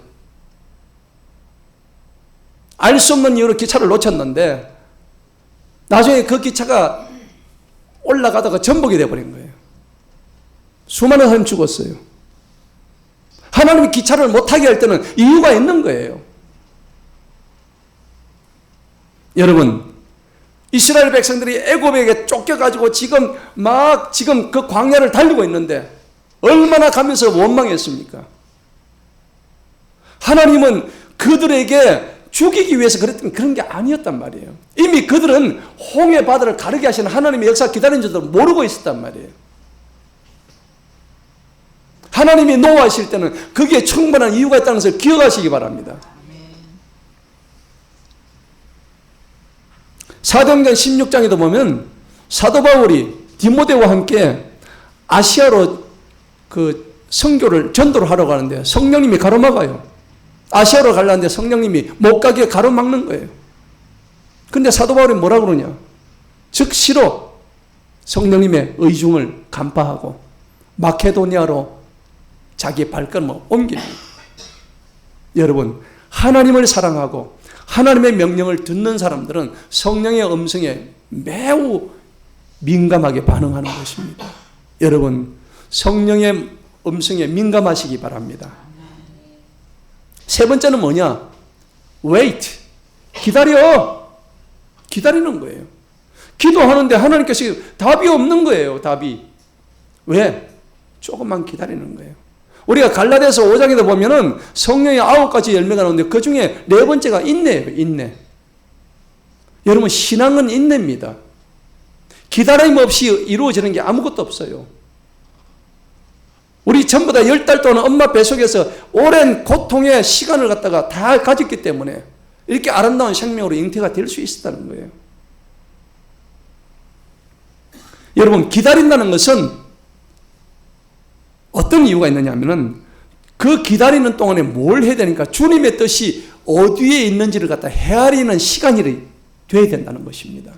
알 수 없는 이유로 기차를 놓쳤는데 나중에 그 기차가 올라가다가 전복이 되어버린 거예요. 수많은 사람이 죽었어요. 하나님이 기차를 못하게 할 때는 이유가 있는 거예요. 여러분, 이스라엘 백성들이 애굽에게 쫓겨가지고 지금 그 광야를 달리고 있는데 얼마나 가면서 원망했습니까? 하나님은 그들에게 죽이기 위해서 그랬던 그런 게 아니었단 말이에요. 이미 그들은 홍해 바다를 가르게 하시는 하나님의 역사 기다린 줄도 모르고 있었단 말이에요. 하나님이 노하실 때는 거기에 충분한 이유가 있다는 것을 기억하시기 바랍니다. 사도행전 16장에도 보면 사도 바울이 디모데와 함께 아시아로 그 선교를 전도를 하러 가는데 성령님이 가로막아요. 아시아로 가려는데 성령님이 못 가게 가로막는 거예요. 근데 사도 바울이 뭐라 그러냐? 즉시로 성령님의 의중을 간파하고 마케도니아로 자기 발걸음을 옮깁니다. 여러분, 하나님을 사랑하고 하나님의 명령을 듣는 사람들은 성령의 음성에 매우 민감하게 반응하는 것입니다. 여러분, 성령의 음성에 민감하시기 바랍니다. 세 번째는 뭐냐? wait. 기다리는 거예요. 기도하는데 하나님께서 답이 없는 거예요. 답이. 왜? 조금만 기다리는 거예요. 우리가 갈라디아서 5장에도 보면은 성령의 9가지 열매가 나오는데 그 중에 네 번째가 인내예요. 인내. 여러분, 신앙은 인내입니다. 기다림 없이 이루어지는 게 아무것도 없어요. 우리 전부 다 10달 동안 엄마 뱃속에서 오랜 고통의 시간을 갖다가 다 가졌기 때문에 이렇게 아름다운 생명으로 잉태가 될 수 있었다는 거예요. 여러분, 기다린다는 것은 어떤 이유가 있느냐 하면은 그 기다리는 동안에 뭘 해야 되니까 주님의 뜻이 어디에 있는지를 갖다 헤아리는 시간이 돼야 된다는 것입니다.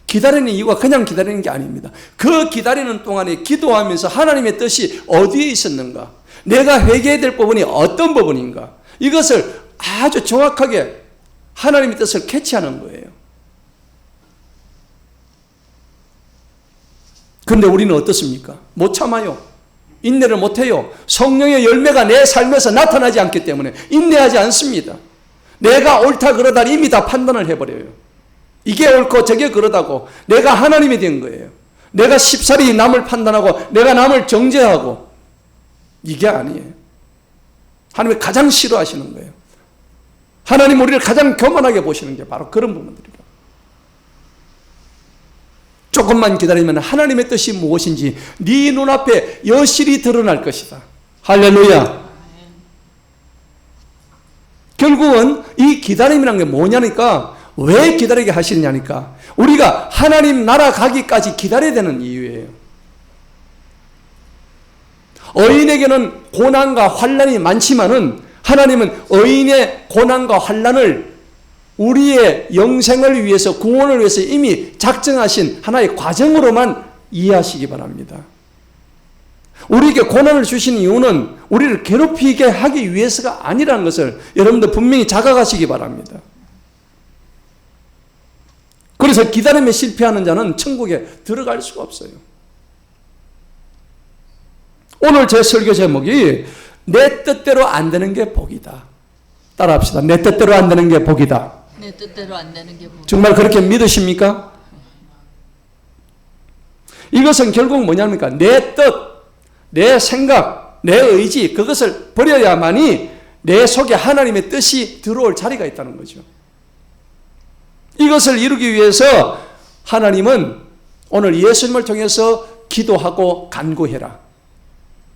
기다리는 이유가 그냥 기다리는 게 아닙니다. 그 기다리는 동안에 기도하면서 하나님의 뜻이 어디에 있었는가, 내가 회개해야 될 부분이 어떤 부분인가, 이것을 아주 정확하게 하나님의 뜻을 캐치하는 거예요. 그런데 우리는 어떻습니까? 못 참아요. 인내를 못해요. 성령의 열매가 내 삶에서 나타나지 않기 때문에 인내하지 않습니다. 내가 옳다 그러다 이미 다 판단을 해버려요. 이게 옳고 저게 그러다고. 내가 하나님이 된 거예요. 내가 쉽사리 남을 판단하고 내가 남을 정죄하고. 이게 아니에요. 하나님이 가장 싫어하시는 거예요. 하나님 우리를 가장 교만하게 보시는 게 바로 그런 부분들이에요. 조금만 기다리면 하나님의 뜻이 무엇인지 네 눈앞에 여실히 드러날 것이다. 할렐루야. 결국은 이 기다림이라는 게 뭐냐니까, 왜 기다리게 하시느냐니까, 우리가 하나님 나라 가기까지 기다려야 되는 이유예요. 의인에게는 고난과 환난이 많지만은 하나님은 의인의 고난과 환난을 우리의 영생을 위해서, 구원을 위해서 이미 작정하신 하나의 과정으로만 이해하시기 바랍니다. 우리에게 고난을 주신 이유는 우리를 괴롭히게 하기 위해서가 아니라는 것을 여러분들 분명히 자각하시기 바랍니다. 그래서 기다림에 실패하는 자는 천국에 들어갈 수가 없어요. 오늘 제 설교 제목이 내 뜻대로 안 되는 게 복이다. 따라합시다. 내 뜻대로 안 되는 게 복이다. 내 뜻대로 안 되는 게 복이다. 정말 그렇게 믿으십니까? 이것은 결국 뭐냐니까, 내 뜻, 내 생각, 내 의지, 그것을 버려야만이 내 속에 하나님의 뜻이 들어올 자리가 있다는 거죠. 이것을 이루기 위해서 하나님은 오늘 예수님을 통해서 기도하고 간구해라.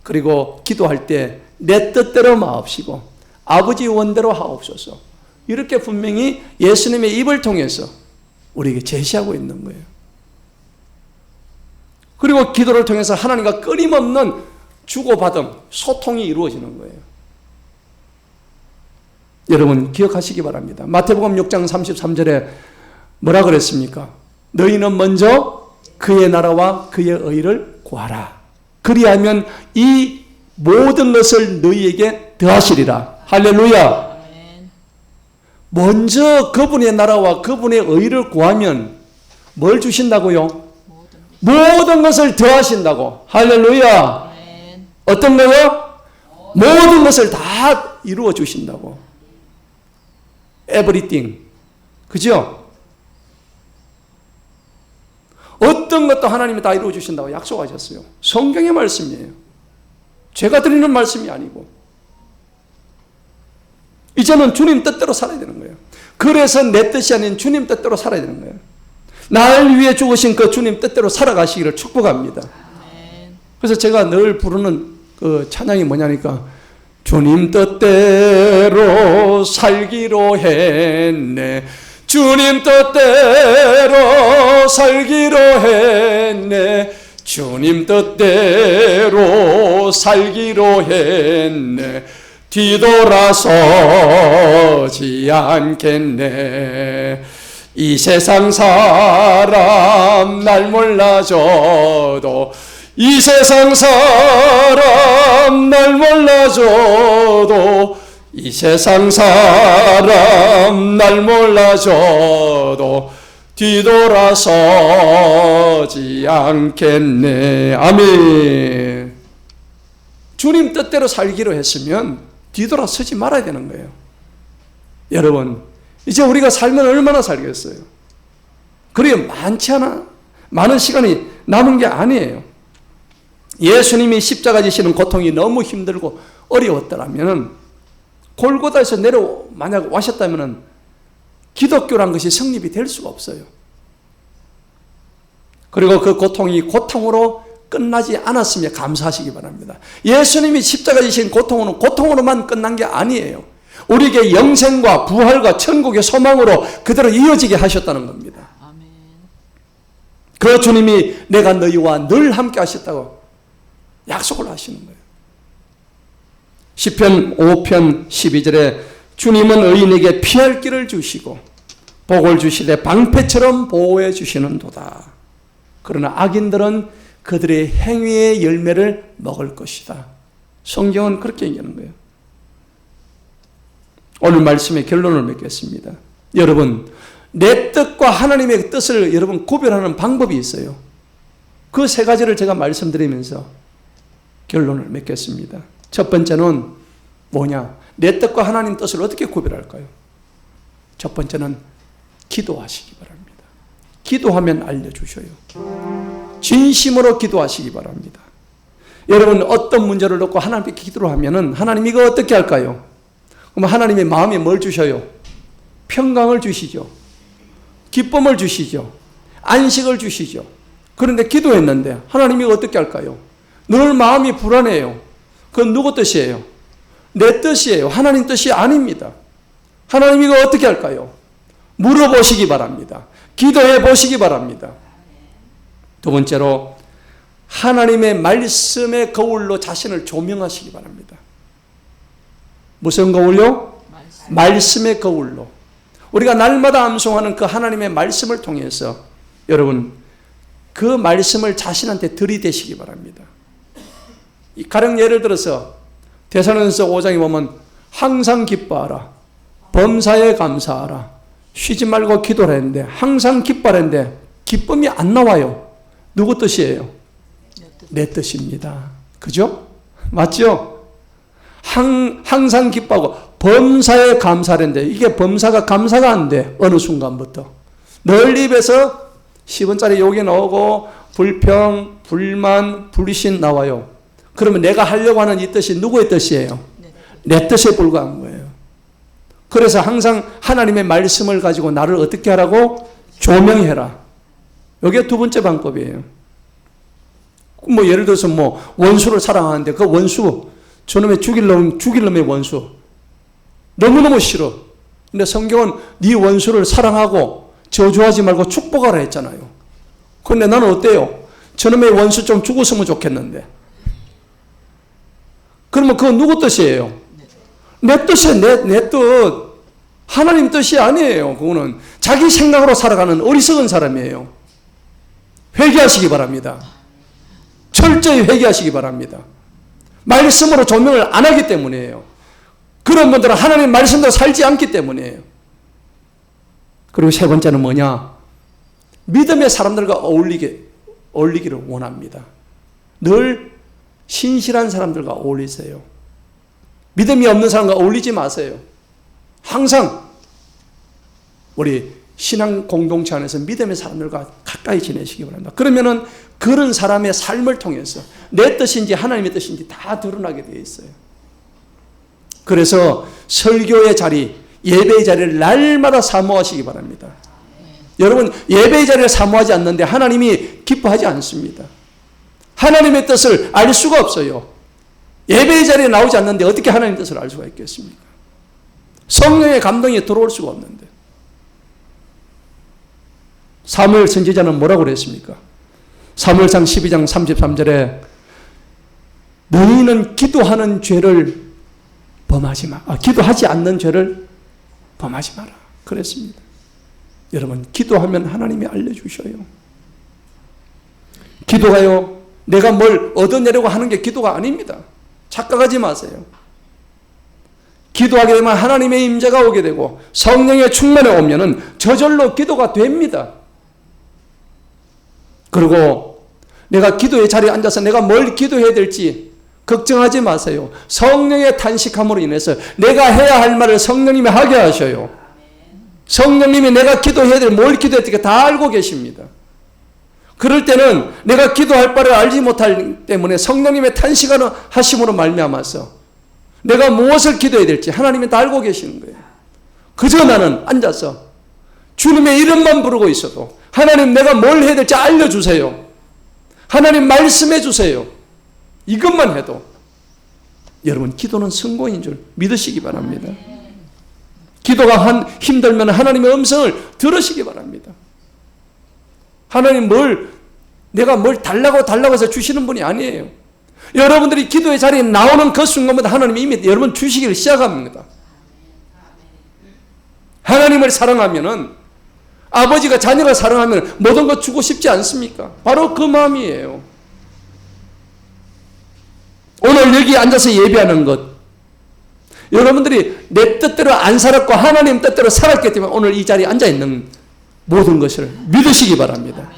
그리고 기도할 때 내 뜻대로 마옵시고 아버지 원대로 하옵소서. 이렇게 분명히 예수님의 입을 통해서 우리에게 제시하고 있는 거예요. 그리고 기도를 통해서 하나님과 끊임없는 주고받음, 소통이 이루어지는 거예요. 여러분 기억하시기 바랍니다. 마태복음 6장 33절에 뭐라 그랬습니까? 너희는 먼저 그의 나라와 그의 의를 구하라. 그리하면 이 모든 것을 너희에게 더하시리라. 할렐루야. 먼저 그분의 나라와 그분의 의를 구하면 뭘 주신다고요? 모든 것을 더하신다고. 할렐루야. 어떤 거요? 모든 것을 다 이루어 주신다고. Everything. 그죠? 어떤 것도 하나님이 다 이루어 주신다고 약속하셨어요. 성경의 말씀이에요. 제가 드리는 말씀이 아니고. 이제는 주님 뜻대로 살아야 되는 거예요. 그래서 내 뜻이 아닌 주님 뜻대로 살아야 되는 거예요. 나를 위해 죽으신 그 주님 뜻대로 살아가시기를 축복합니다. 그래서 제가 늘 부르는 그 찬양이 뭐냐니까, 주님 뜻대로 살기로 했네. 주님 뜻대로 살기로 했네. 주님 뜻대로 살기로 했네. 뒤돌아서지 않겠네. 이 세상 사람 날 몰라줘도 이 세상 사람 날 몰라줘도 이 세상 사람 날 몰라줘도 뒤돌아서지 않겠네. 아멘. 주님 뜻대로 살기로 했으면 뒤돌아서지 말아야 되는 거예요. 여러분, 이제 우리가 살면 얼마나 살겠어요? 그리고 많은 시간이 남은 게 아니에요. 예수님이 십자가 지시는 고통이 너무 힘들고 어려웠더라면, 골고다에서 만약 와셨다면 기독교란 것이 성립이 될 수가 없어요. 그리고 그 고통이 고통으로 끝나지 않았으면 감사하시기 바랍니다. 예수님이 십자가 지신 고통은 고통으로만 끝난 게 아니에요. 우리에게 영생과 부활과 천국의 소망으로 그대로 이어지게 하셨다는 겁니다. 아멘. 그 주님이 내가 너희와 늘 함께 하셨다고 약속을 하시는 거예요. 시편 5편 12절에 주님은 의인에게 피할 길을 주시고 복을 주시되 방패처럼 보호해 주시는도다. 그러나 악인들은 그들의 행위의 열매를 먹을 것이다. 성경은 그렇게 얘기하는 거예요. 오늘 말씀의 결론을 맺겠습니다. 여러분, 내 뜻과 하나님의 뜻을 여러분 구별하는 방법이 있어요. 그 세 가지를 제가 말씀드리면서 결론을 맺겠습니다. 첫 번째는 뭐냐? 내 뜻과 하나님 뜻을 어떻게 구별할까요? 첫 번째는 기도하시기 바랍니다. 기도하면 알려주셔요. 진심으로 기도하시기 바랍니다. 여러분, 어떤 문제를 놓고 하나님께 기도를 하면은 하나님 이거 어떻게 할까요? 그럼 하나님의 마음에 뭘 주셔요? 평강을 주시죠. 기쁨을 주시죠. 안식을 주시죠. 그런데 기도했는데 하나님이 어떻게 할까요? 늘 마음이 불안해요. 그건 누구 뜻이에요? 내 뜻이에요. 하나님 뜻이 아닙니다. 하나님 이거 어떻게 할까요? 물어보시기 바랍니다. 기도해 보시기 바랍니다. 두 번째로 하나님의 말씀의 거울로 자신을 조명하시기 바랍니다. 무슨 거울요? 말씀의 거울로. 우리가 날마다 암송하는 그 하나님의 말씀을 통해서 여러분 그 말씀을 자신한테 들이대시기 바랍니다. 가령 예를 들어서 데살로니가서 5장에 보면 항상 기뻐하라, 범사에 감사하라, 쉬지 말고 기도를 했는데 항상 기뻐하는데 기쁨이 안 나와요. 누구 뜻이에요? 내 뜻입니다. 그죠? 맞죠? 항상 기뻐하고 범사에 감사하는데 이게 범사가 감사가 안 돼. 어느 순간부터 늘 입에서 10원짜리 욕이 나오고 불평, 불만, 불신 나와요. 그러면 내가 하려고 하는 이 뜻이 누구의 뜻이에요? 내 뜻에 불과한 거예요. 그래서 항상 하나님의 말씀을 가지고 나를 어떻게 하라고? 조명해라. 이게 두 번째 방법이에요. 뭐 예를 들어서 뭐 원수를 사랑하는데 그 원수, 저놈의 죽일 놈의 원수 너무너무 싫어. 근데 성경은 네 원수를 사랑하고 저주하지 말고 축복하라 했잖아요. 그런데 나는 어때요? 저놈의 원수 좀 죽었으면 좋겠는데. 그러면 그건 누구 뜻이에요? 내 뜻이에요. 내 뜻. 하나님 뜻이 아니에요. 그거는 자기 생각으로 살아가는 어리석은 사람이에요. 회개하시기 바랍니다. 철저히 회개하시기 바랍니다. 말씀으로 조명을 안 하기 때문이에요. 그런 분들은 하나님 말씀대로 살지 않기 때문이에요. 그리고 세 번째는 뭐냐? 믿음의 사람들과 어울리기를 원합니다. 늘 신실한 사람들과 어울리세요. 믿음이 없는 사람과 어울리지 마세요. 항상 우리 신앙 공동체 안에서 믿음의 사람들과 가까이 지내시기 바랍니다. 그러면은 그런 사람의 삶을 통해서 내 뜻인지 하나님의 뜻인지 다 드러나게 되어 있어요. 그래서 설교의 자리, 예배의 자리를 날마다 사모하시기 바랍니다. 여러분, 예배의 자리를 사모하지 않는데 하나님이 기뻐하지 않습니다. 하나님의 뜻을 알 수가 없어요. 예배의 자리에 나오지 않는데 어떻게 하나님의 뜻을 알 수가 있겠습니까? 성령의 감동이 들어올 수가 없는데. 사무엘 선지자는 뭐라고 그랬습니까? 사무엘상 12장 33절에 너희는 기도하는 죄를 범하지 마. 기도하지 않는 죄를 범하지 마라. 그랬습니다. 여러분, 기도하면 하나님이 알려주셔요. 기도가요, 내가 뭘 얻어내려고 하는 게 기도가 아닙니다. 착각하지 마세요. 기도하게 되면 하나님의 임재가 오게 되고 성령의 충만에 오면은 저절로 기도가 됩니다. 그리고 내가 기도의 자리에 앉아서 내가 뭘 기도해야 될지 걱정하지 마세요. 성령의 탄식함으로 인해서 내가 해야 할 말을 성령님이 하게 하셔요. 성령님이 내가 기도해야 될 뭘 기도해야 될지 다 알고 계십니다. 그럴 때는 내가 기도할 바를 알지 못하기 때문에 성령님의 탄식하심으로 말미암아서 내가 무엇을 기도해야 될지 하나님이 다 알고 계시는 거예요. 그저 나는 앉아서 주님의 이름만 부르고 있어도 하나님 내가 뭘 해야 될지 알려주세요. 하나님 말씀해 주세요. 이것만 해도 여러분 기도는 성공인 줄 믿으시기 바랍니다. 기도가 힘들면 하나님의 음성을 들으시기 바랍니다. 하나님 내가 뭘 달라고 해서 주시는 분이 아니에요. 여러분들이 기도의 자리에 나오는 그 순간부터 하나님이 이미 여러분 주시기를 시작합니다. 하나님을 사랑하면은 아버지가 자녀를 사랑하면 모든 것 주고 싶지 않습니까? 바로 그 마음이에요. 오늘 여기 앉아서 예배하는 것, 여러분들이 내 뜻대로 안 살았고 하나님 뜻대로 살았기 때문에 오늘 이 자리에 앉아있는 모든 것을 믿으시기 바랍니다.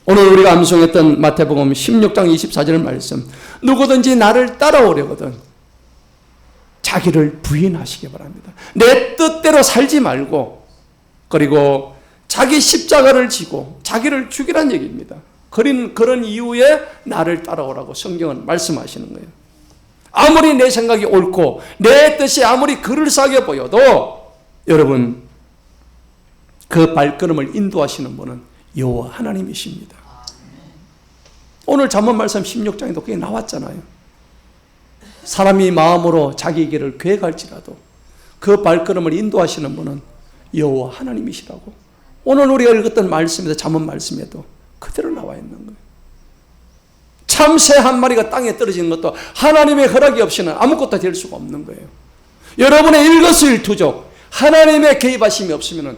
오늘 우리가 암송했던 마태복음 16장 24절 말씀, 누구든지 나를 따라오려거든 자기를 부인하시기 바랍니다. 내 뜻대로 살지 말고, 그리고 자기 십자가를 지고 자기를 죽이란 얘기입니다. 그런 이유에 나를 따라오라고 성경은 말씀하시는 거예요. 아무리 내 생각이 옳고 내 뜻이 아무리 그럴싸하게 보여도 여러분 그 발걸음을 인도하시는 분은 여호와 하나님이십니다. 오늘 잠언 말씀 16장에도 그게 나왔잖아요. 사람이 마음으로 자기 길을 계획할지라도 그 발걸음을 인도하시는 분은 여호와 하나님이시라고 오늘 우리가 읽었던 말씀에도 잠언 말씀에도 그대로 나와 있는 거예요. 참새 한 마리가 땅에 떨어지는 것도 하나님의 허락이 없이는 아무것도 될 수가 없는 거예요. 여러분의 일거수일투족 하나님의 개입하심이 없으면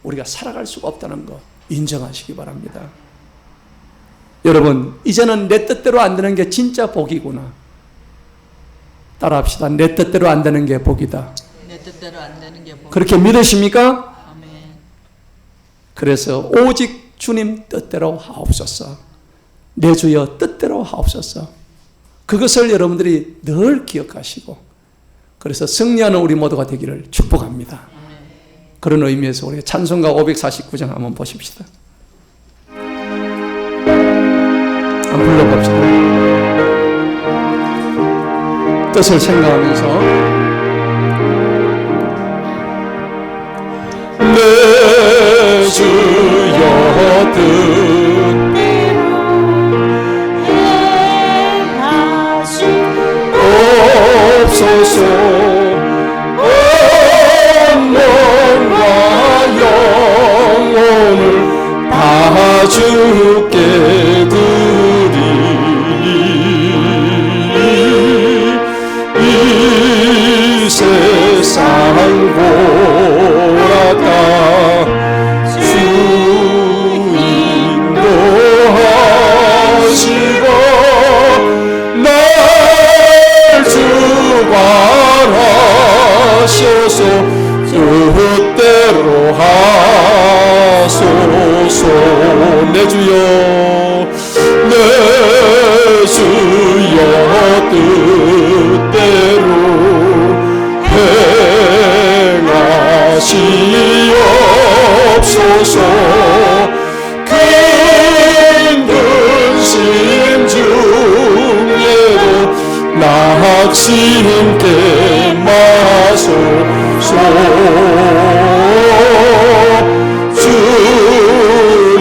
우리가 살아갈 수가 없다는 거 인정하시기 바랍니다. 여러분 이제는 내 뜻대로 안 되는 게 진짜 복이구나. 따라합시다. 내 뜻대로 안 되는 게 복이다. 내 뜻대로 안 되는 게 복이다. 그렇게 믿으십니까? 아멘. 그래서 오직 주님 뜻대로 하옵소서. 내 주여 뜻대로 하옵소서. 그것을 여러분들이 늘 기억하시고 그래서 승리하는 우리 모두가 되기를 축복합니다. 그런 의미에서 우리 찬송가 549장 한번 보십시다. 한번 불러봅시다. 뜻을 생각하면서 내 주여 뜻대로 행하시옵소서. 온몸과 영혼을 다 주께 드리니 이 세상 고라다 주 인도하시고 날 주관하셔서 뜻대로 하소서. 내 주여 내 주여 뜻대로 행하시옵소서. 큰 근심 중에도 낙심케 마소서. 주님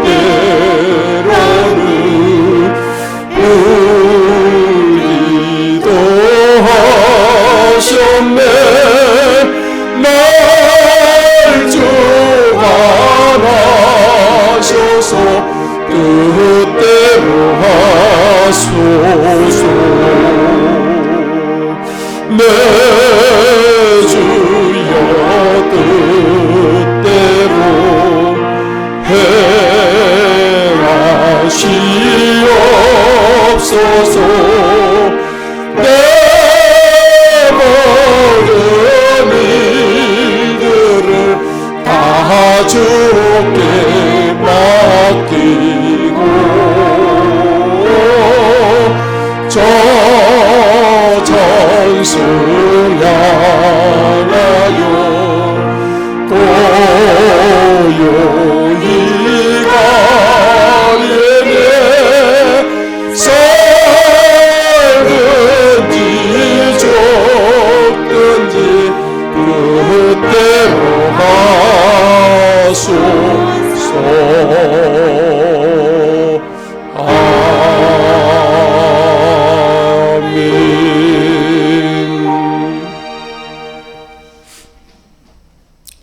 뜻대로는 우리도 하셨네. 날 주관하셔서 뜻대로 하소서. 내 주여 뜻대로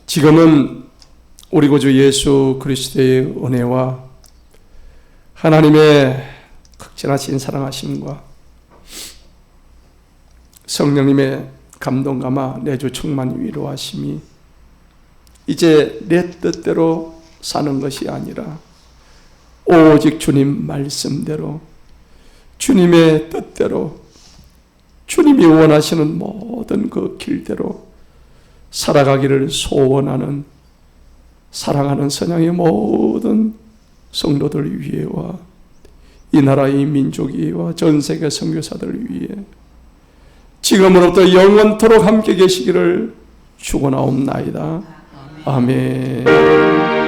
지금은 우리 구주 예수 그리스도의 은혜와 하나님의 극진하신 사랑하심과 성령님의 감동감화 내주 충만 위로하심이 이제 내 뜻대로 사는 것이 아니라 오직 주님 말씀대로 주님의 뜻대로 주님이 원하시는 모든 그 길대로 살아가기를 소원하는 사랑하는 선양의 모든 성도들 위해와 이 나라의 민족 위에와 전 세계 선교사들 위해 지금으로부터 영원토록 함께 계시기를 축원하옵나이다. 아멘.